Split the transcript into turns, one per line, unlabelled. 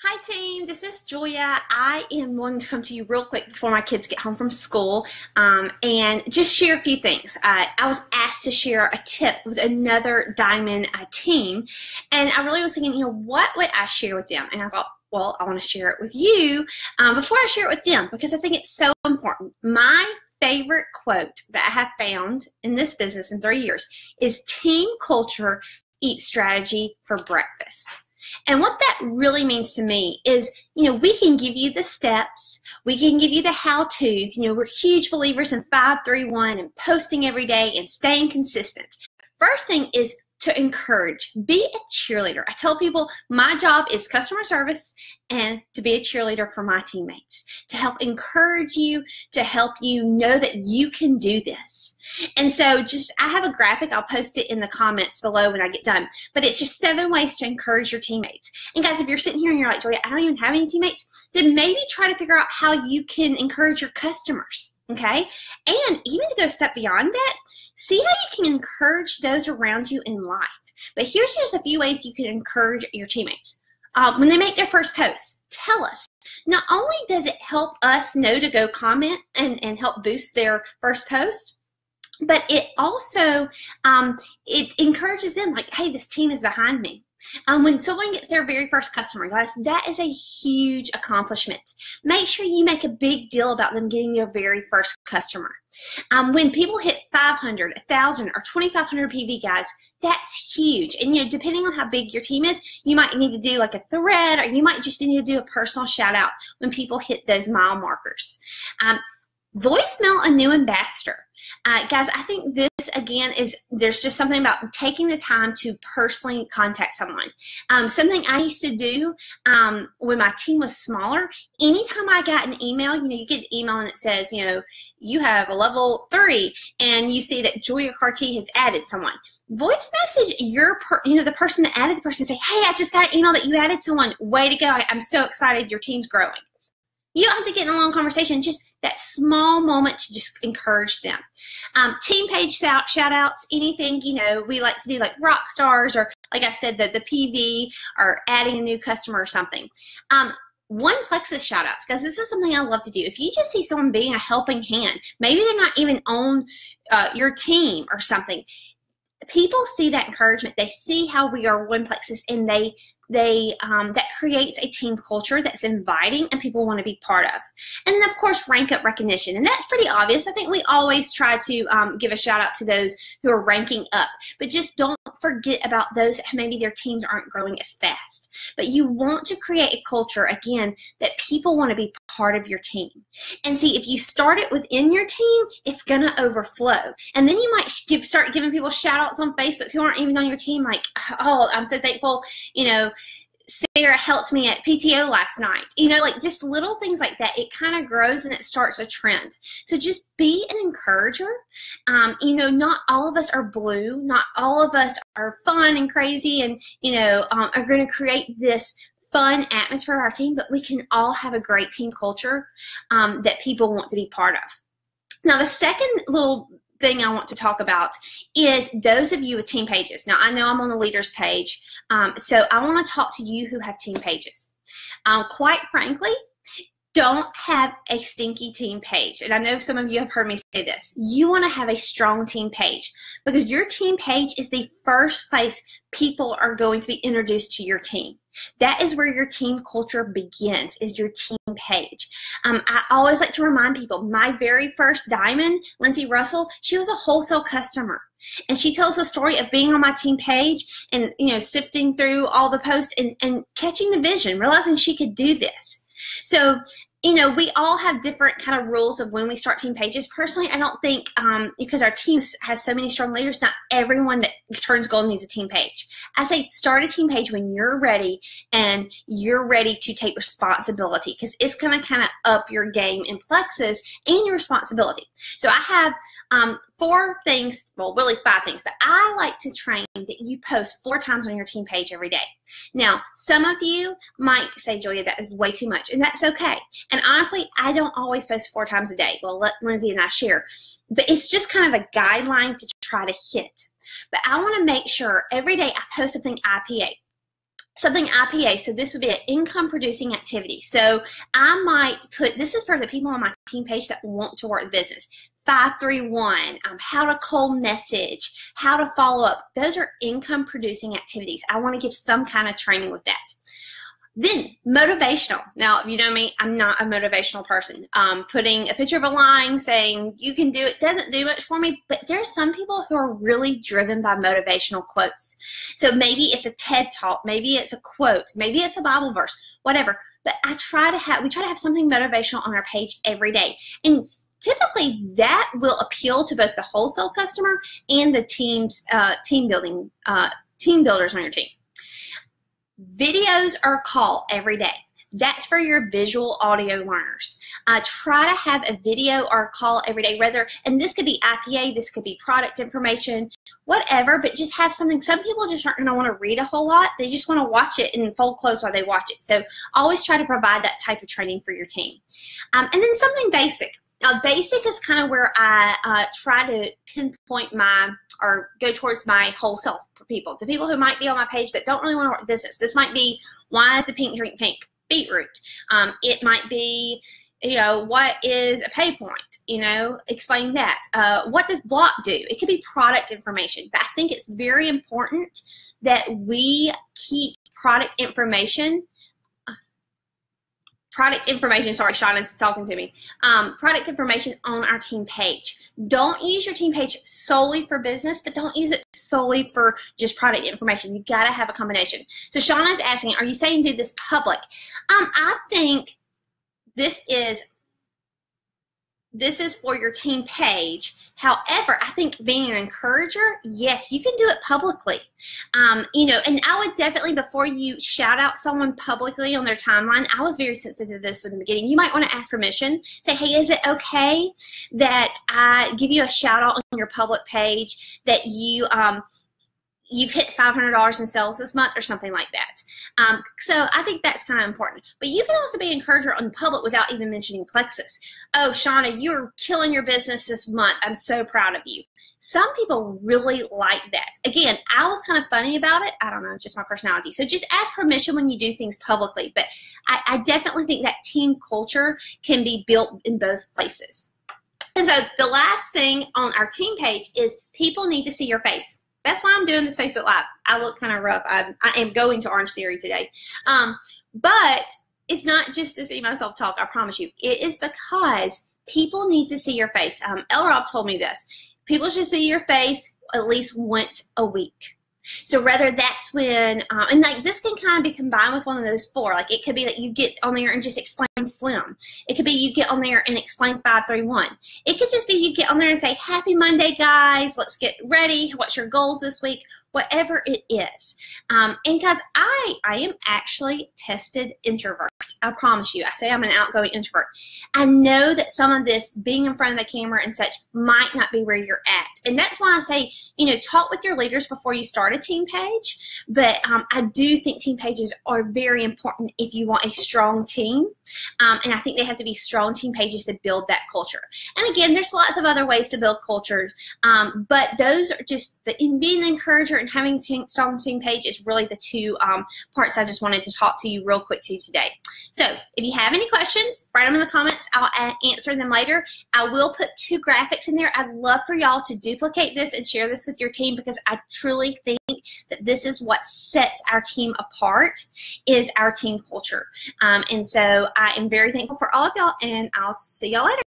Hi team, this is Julia. I am wanting to come to you real quick before my kids get home from school and just share a few things. I was asked to share a tip with another Diamond team, and I really was thinking, what would I share with them? And I thought, well, I want to share it with you before I share it with them because I think it's so important. My favorite quote that I have found in this business in 3 years is team culture eats strategy for breakfast. And what that really means to me is, we can give you the steps, we can give you the how-tos. We're huge believers in 5-3-1 and posting every day and staying consistent. First thing is to encourage. Be a cheerleader. I tell people my job is customer service and to be a cheerleader for my teammates, to help encourage you, to help you know that you can do this. And so I have a graphic. I'll post it in the comments below when I get done. But it's just 7 ways to encourage your teammates. And guys, if you're sitting here and you're like, Julia, I don't even have any teammates, then maybe try to figure out how you can encourage your customers, okay? And even to go a step beyond that, see how you can encourage those around you in life. But here's just a few ways you can encourage your teammates. When they make their first post, tell us. Not only does it help us know to go comment and help boost their first post, but it also it encourages them, like, hey, this team is behind me. When someone gets their very first customer, guys, that is a huge accomplishment. Make sure you make a big deal about them getting their very first customer. When people hit 500, 1,000, or 2,500 PV, guys, that's huge. And depending on how big your team is, you might need to do like a thread, or you might just need to do a personal shout out when people hit those mile markers. Voicemail a new ambassador. Guys, I think this, again, there's just something about taking the time to personally contact someone. Something I used to do when my team was smaller, anytime I got an email, you get an email and it says, you have a level 3, and you see that Julia Carty has added someone. Voice message the person that added the person and say, hey, I just got an email that you added someone. Way to go. I'm so excited your team's growing. You don't have to get in a long conversation, just that small moment to just encourage them. Team page shout outs, anything, we like to do, like rock stars, or like I said, the PV, or adding a new customer or something. One Plexus shout outs, because this is something I love to do. If you just see someone being a helping hand, maybe they're not even on your team or something, people see that encouragement. They see how we are one Plexus, and that creates a team culture that's inviting and people want to be part of. And then, of course, rank up recognition. And that's pretty obvious. I think we always try to give a shout out to those who are ranking up. But just don't forget about those that maybe their teams aren't growing as fast. But you want to create a culture, again, that people want to be part of your team. And see, if you start it within your team, it's going to overflow. And then you might start giving people shout outs on Facebook who aren't even on your team, like, oh, I'm so thankful, Sarah helped me at PTO last night. Like just little things like that. It kind of grows and it starts a trend. So just be an encourager. Not all of us are blue. Not all of us are fun and crazy and, are going to create this fun atmosphere of our team, but we can all have a great team culture that people want to be part of. Now, the second little thing I want to talk about is those of you with team pages. Now, I know I'm on the leaders page, so I want to talk to you who have team pages. Quite frankly, don't have a stinky team page. And I know some of you have heard me say this. You want to have a strong team page because your team page is the first place people are going to be introduced to your team. That is where your team culture begins, is your team page. I always like to remind people, my very first Diamond, Lindsay Russell, she was a wholesale customer. And she tells the story of being on my team page and, sifting through all the posts and catching the vision, realizing she could do this. So, we all have different kind of rules of when we start team pages. Personally, I don't think, because our team has so many strong leaders, not everyone that turns gold needs a team page. I say start a team page when you're ready and you're ready to take responsibility, because it's going to kind of up your game in Plexus and your responsibility. So I have 4 things, well, really 5 things, but I like to train that you post 4 times on your team page every day. Now, some of you might say, Julia, that is way too much, and that's okay. And honestly, I don't always post 4 times a day. Well, let Lindsay and I share. But it's just kind of a guideline to try to hit. But I want to make sure every day I post something IPA. something IPA, so this would be an income producing activity. So I might put, this is for the people on my team page that want to work the business. 531, how to cold message, how to follow up. Those are income producing activities. I want to give some kind of training with that. Then motivational. Now, if you know me, I'm not a motivational person. Putting a picture of a line saying you can do it doesn't do much for me, but there's some people who are really driven by motivational quotes. So maybe it's a TED talk, maybe it's a quote, maybe it's a Bible verse, whatever. But we try to have something motivational on our page every day. And typically that will appeal to both the wholesale customer and the team builders on your team. Videos are a call every day. That's for your visual audio learners. Try to have a video or a call every day, and this could be IPA, this could be product information, whatever, but just have something. Some people just aren't going to want to read a whole lot. They just want to watch it and fold clothes while they watch it. So always try to provide that type of training for your team. And then something basic. Now, basic is kind of where I try to pinpoint or go towards my wholesale people, the people who might be on my page that don't really want to work business. This might be, why is the pink drink pink? Beetroot. It might be, what is a pay point? Explain that. What does block do? It could be product information. But I think it's very important that we keep product information, sorry, Shauna's talking to me. Product information on our team page. Don't use your team page solely for business, but don't use it solely for just product information. You've got to have a combination. So Shauna's asking, are you saying do this public? I think this is for your team page. However, I think being an encourager, yes, you can do it publicly. And I would definitely, before you shout out someone publicly on their timeline, I was very sensitive to this in the beginning. You might want to ask permission. Say, hey, is it okay that I give you a shout out on your public page that you've hit $500 in sales this month or something like that. So I think that's kind of important. But you can also be an encourager on public without even mentioning Plexus. Oh, Shauna, you're killing your business this month. I'm so proud of you. Some people really like that. Again, I was kind of funny about it. I don't know, just my personality. So just ask permission when you do things publicly. But I definitely think that team culture can be built in both places. And so the last thing on our team page is people need to see your face. That's why I'm doing this Facebook Live. I look kind of rough. I am going to Orange Theory today. But it's not just to see myself talk, I promise you. It is because people need to see your face. L. Rob told me this. People should see your face at least once a week. So rather that's when, and like this can kind of be combined with one of those four. Like it could be that you get on there and just explain Slim. It could be you get on there and explain 531. It could just be you get on there and say, happy Monday, guys. Let's get ready. What's your goals this week? Whatever it is. And guys, I am actually tested introvert. I promise you. I say I'm an outgoing introvert. I know that some of this being in front of the camera and such might not be where you're at. And that's why I say, talk with your leaders before you start a team page. But I do think team pages are very important if you want a strong team. And I think they have to be strong team pages to build that culture. And again, there's lots of other ways to build culture. But those are just, being an encourager and having a strong team page is really the two parts I just wanted to talk to you real quick to today. So if you have any questions, write them in the comments. I'll answer them later. I will put 2 graphics in there. I'd love for y'all to duplicate this and share this with your team because I truly think that this is what sets our team apart is our team culture. And so I am very thankful for all of y'all, and I'll see y'all later.